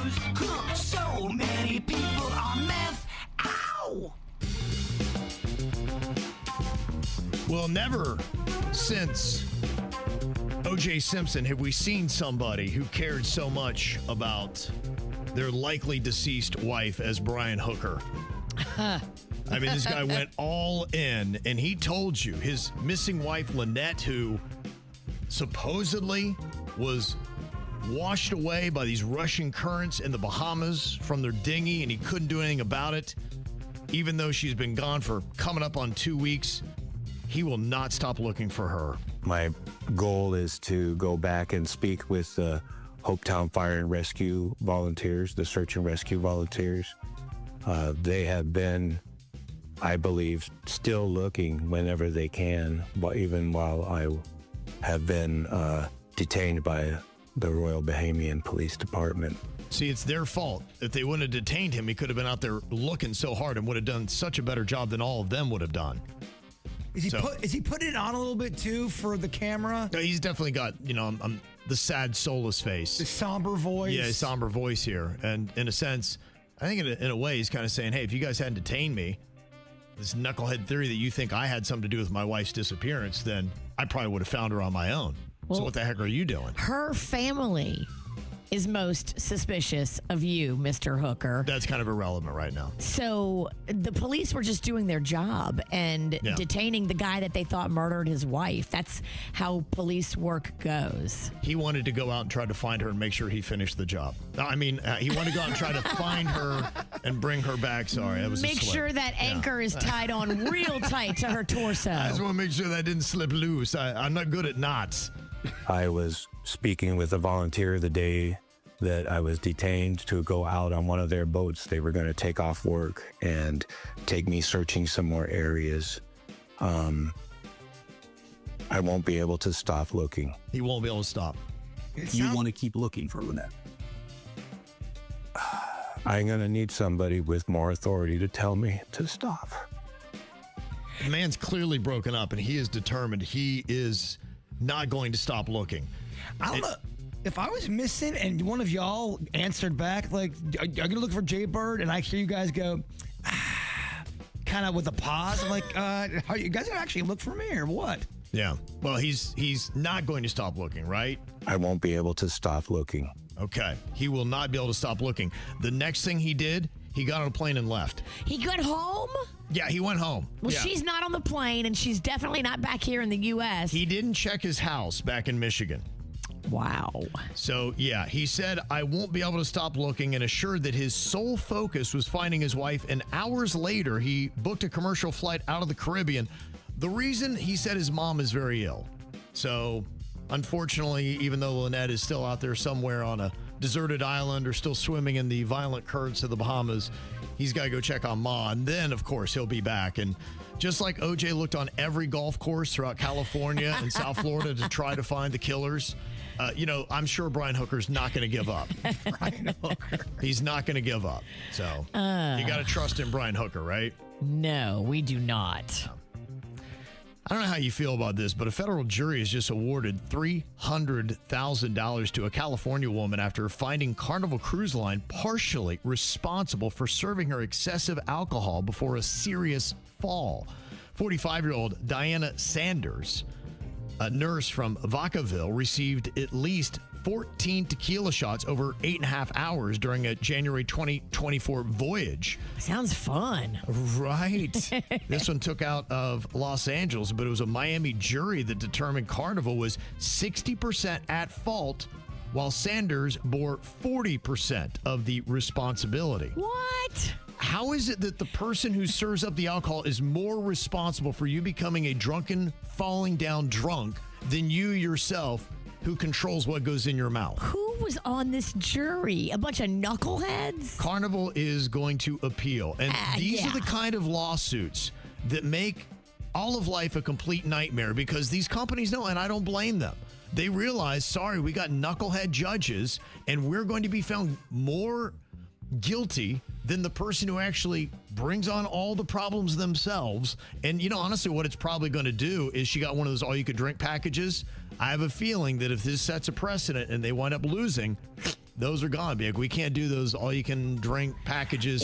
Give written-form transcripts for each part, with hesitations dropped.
news. So many people on meth. Ow! Well, never since O.J. Simpson have we seen somebody who cared so much about their likely deceased wife as Brian Hooker. I mean, this guy went all in, and he told you his missing wife, Lynette, who supposedly was washed away by these rushing currents in the Bahamas from their dinghy, and he couldn't do anything about it. Even though she's been gone for coming up on 2 weeks, he will not stop looking for her. My goal is to go back and speak with the Hopetown Fire and Rescue volunteers, the search and rescue volunteers. They have been, I believe, still looking whenever they can, even while I have been detained by the Royal Bahamian Police Department. See, it's their fault. If they wouldn't have detained him, he could have been out there looking so hard and would have done such a better job than all of them would have done. Is he putting it on a little bit too for the camera? No, he's definitely got, the sad, soulless face. The somber voice. Yeah, his somber voice here. And in a sense, I think in a way, he's kind of saying, hey, if you guys hadn't detained me, this knucklehead theory that you think I had something to do with my wife's disappearance, then I probably would have found her on my own. Well, so what the heck are you doing? Her family is most suspicious of you, Mr. Hooker. That's kind of irrelevant right now. So the police were just doing their job and detaining the guy that they thought murdered his wife. That's how police work goes. He wanted to go out and try to find her and make sure he finished the job. I mean, he wanted to go out and try to find her and bring her back. Sorry, that was Make sure that anchor is tied on real tight to her torso. I just want to make sure that didn't slip loose. I'm not good at knots. I was speaking with a volunteer the day that I was detained to go out on one of their boats. They were going to take off work and take me searching some more areas. I won't be able to stop looking. He won't be able to stop. You want to keep looking for Lynette? I'm going to need somebody with more authority to tell me to stop. The man's clearly broken up, and he is determined. He is not going to stop looking. I don't know. If I was missing and one of y'all answered back, like, are you going to look for Jay Bird? And I hear you guys go, kind of with a pause. I'm like, are you guys going to actually look for me or what? Yeah. Well, he's not going to stop looking, right? I won't be able to stop looking. Okay. He will not be able to stop looking. The next thing he did, he got on a plane and left. He got home? Yeah, he went home. Well, she's not on the plane, and she's definitely not back here in the U.S. He didn't check his house back in Michigan. Wow. So, yeah, he said, I won't be able to stop looking, and assured that his sole focus was finding his wife. And hours later, he booked a commercial flight out of the Caribbean. The reason, he said, his mom is very ill. So, unfortunately, even though Lynette is still out there somewhere on a deserted island or still swimming in the violent currents of the Bahamas, he's got to go check on Ma. And then, of course, he'll be back. And just like OJ looked on every golf course throughout California and South Florida to try to find the killers, I'm sure Brian Hooker's not going to give up. Brian Hooker. He's not going to give up. So you got to trust in Brian Hooker, right? No, we do not. I don't know how you feel about this, but a federal jury has just awarded $300,000 to a California woman after finding Carnival Cruise Line partially responsible for serving her excessive alcohol before a serious fall. 45-year-old Diana Sanders, a nurse from Vacaville, received at least 14 tequila shots over 8.5 hours during a January 2024 voyage. Sounds fun. Right. This one took out of Los Angeles, but it was a Miami jury that determined Carnival was 60% at fault, while Sanders bore 40% of the responsibility. What? How is it that the person who serves up the alcohol is more responsible for you becoming a drunken, falling down drunk than you yourself, who controls what goes in your mouth? Who was on this jury? A bunch of knuckleheads? Carnival is going to appeal. And these are the kind of lawsuits that make all of life a complete nightmare, because these companies know, and I don't blame them. They realize, sorry, we got knucklehead judges, and we're going to be found more guilty than the person who actually brings on all the problems themselves. And, honestly, what it's probably going to do is she got one of those all-you-could-drink packages. I have a feeling that if this sets a precedent and they wind up losing, those are gone. Be like, we can't do those all-you-can-drink packages,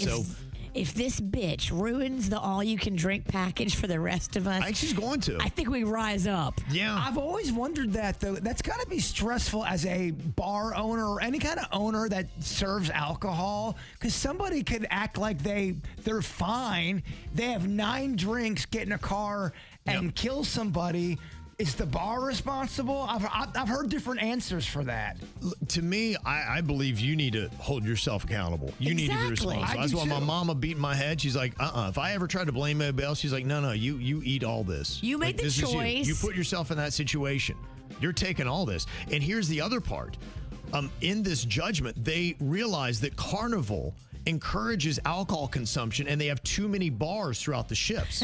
If this bitch ruins the all-you-can-drink package for the rest of us, I think she's going to. I think we rise up. Yeah. I've always wondered that, though. That's got to be stressful as a bar owner or any kind of owner that serves alcohol, because somebody could act like they're fine. They have 9 drinks, get in a car, and kill somebody. Is the bar responsible? I've heard different answers for that. To me, I believe you need to hold yourself accountable. You need to be responsible. That's why my mama beat my head. She's like, If I ever tried to blame anybody else, she's like, no, you eat all this. You made the choice. You put yourself in that situation. You're taking all this. And here's the other part. In this judgment, they realize that Carnival encourages alcohol consumption, and they have too many bars throughout the ships.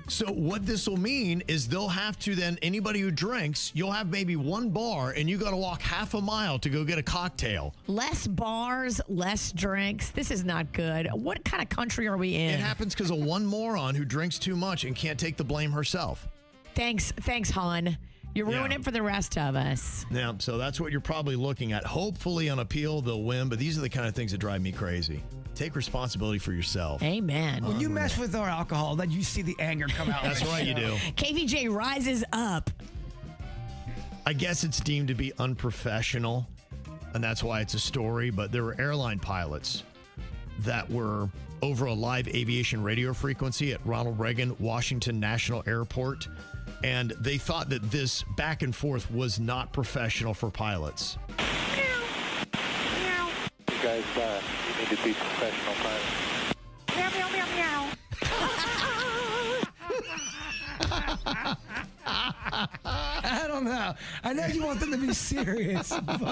So what this will mean is they'll have to then, anybody who drinks, you'll have maybe one bar and you got to walk half a mile to go get a cocktail. Less bars, less drinks. This is not good. What kind of country are we in? It happens because of one moron who drinks too much and can't take the blame herself. Thanks, hon. You're ruining it for the rest of us. Yeah, so that's what you're probably looking at. Hopefully on appeal, they'll win, but these are the kind of things that drive me crazy. Take responsibility for yourself. Amen. When you mess with our alcohol, then you see the anger come out. That's right, you do. KVJ rises up. I guess it's deemed to be unprofessional, and that's why it's a story, but there were airline pilots that were over a live aviation radio frequency at Ronald Reagan Washington National Airport, and they thought that this back and forth was not professional for pilots. You guys, you need to be professional pilots. Meow, meow, meow, meow. I don't know. I know you want them to be serious, but...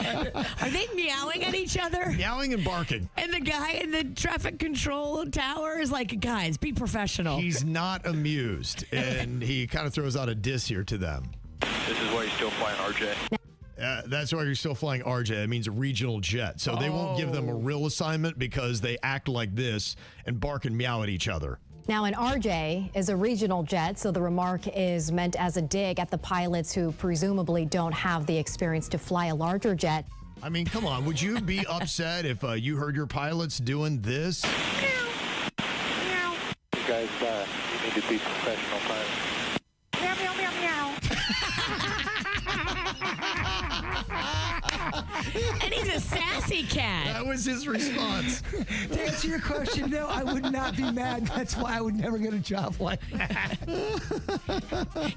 Are they meowing at each other? Meowing and barking. And the guy in the traffic control tower is like, guys, be professional. He's not amused, and he kind of throws out a diss here to them. This is why you're still flying RJ. That's why you're still flying RJ. That means a regional jet. So they won't give them a real assignment because they act like this and bark and meow at each other. Now, an RJ is a regional jet, so the remark is meant as a dig at the pilots who presumably don't have the experience to fly a larger jet. I mean, come on. Would you be upset if you heard your pilots doing this? Meow. You guys, you need to be professional pilots. Meow, meow, meow, meow. And he's a sassy cat. That was his response. To answer your question, no, I would not be mad. That's why I would never get a job like that.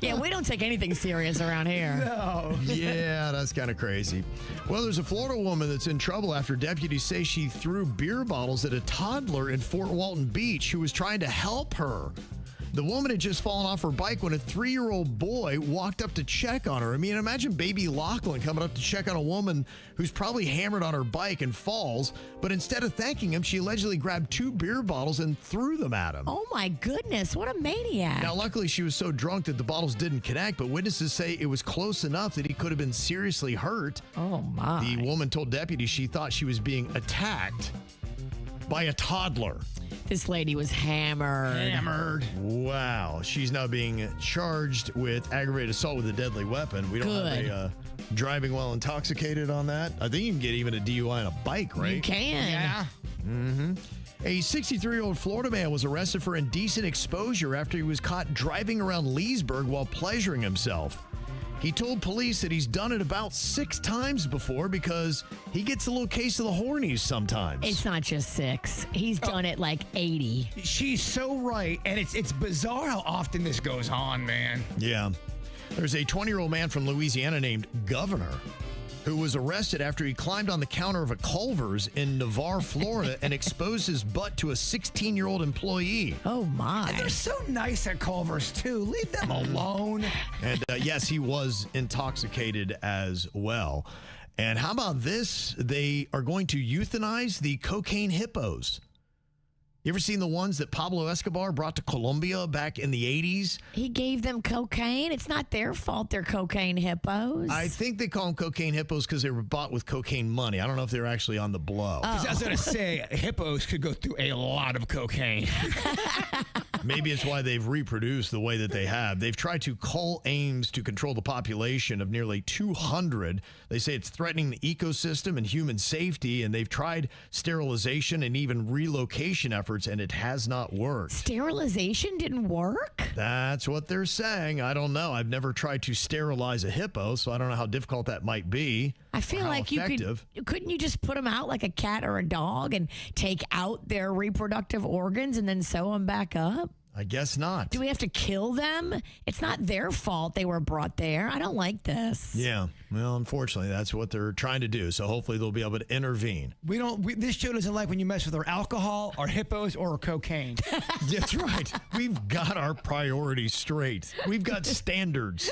Yeah, we don't take anything serious around here. No. Yeah, that's kind of crazy. Well, there's a Florida woman that's in trouble after deputies say she threw beer bottles at a toddler in Fort Walton Beach who was trying to help her. The woman had just fallen off her bike when a 3-year-old boy walked up to check on her. I mean, imagine baby Lachlan coming up to check on a woman who's probably hammered on her bike and falls, but instead of thanking him, she allegedly grabbed 2 beer bottles and threw them at him. Oh my goodness, what a maniac. Now, luckily, she was so drunk that the bottles didn't connect, but witnesses say it was close enough that he could have been seriously hurt. Oh my. The woman told deputies she thought she was being attacked by a toddler. This lady was hammered. Wow. She's now being charged with aggravated assault with a deadly weapon. We don't have a driving while intoxicated on that. I think you can get even a DUI on a bike, right? You can. Yeah. Mm-hmm. A 63-year-old Florida man was arrested for indecent exposure after he was caught driving around Leesburg while pleasuring himself. He told police that he's done it about 6 times before because he gets a little case of the hornies sometimes. It's not just 6. He's done it like 80. She's so right, and it's bizarre how often this goes on, man. Yeah. There's a 20-year-old man from Louisiana named Governor who was arrested after he climbed on the counter of a Culver's in Navarre, Florida, and exposed his butt to a 16-year-old employee. Oh, my. And they're so nice at Culver's, too. Leave them alone. And yes, he was intoxicated as well. And how about this? They are going to euthanize the cocaine hippos. You ever seen the ones that Pablo Escobar brought to Colombia back in the 80s? He gave them cocaine. It's not their fault they're cocaine hippos. I think they call them cocaine hippos because they were bought with cocaine money. I don't know if they were actually on the blow. I was going to say, hippos could go through a lot of cocaine. Maybe it's why they've reproduced the way that they have. They've tried to cull aims to control the population of nearly 200. They say it's threatening the ecosystem and human safety, and they've tried sterilization and even relocation efforts, and it has not worked. Sterilization didn't work? That's what they're saying. I don't know. I've never tried to sterilize a hippo, so I don't know how difficult that might be. I feel like couldn't you just put them out like a cat or a dog and take out their reproductive organs and then sew them back up? I guess not. Do we have to kill them? It's not their fault they were brought there. I don't like this. Yeah. Well, unfortunately, that's what they're trying to do. So hopefully they'll be able to intervene. This show doesn't like when you mess with our alcohol, our hippos, or our cocaine. That's right. We've got our priorities straight. We've got standards.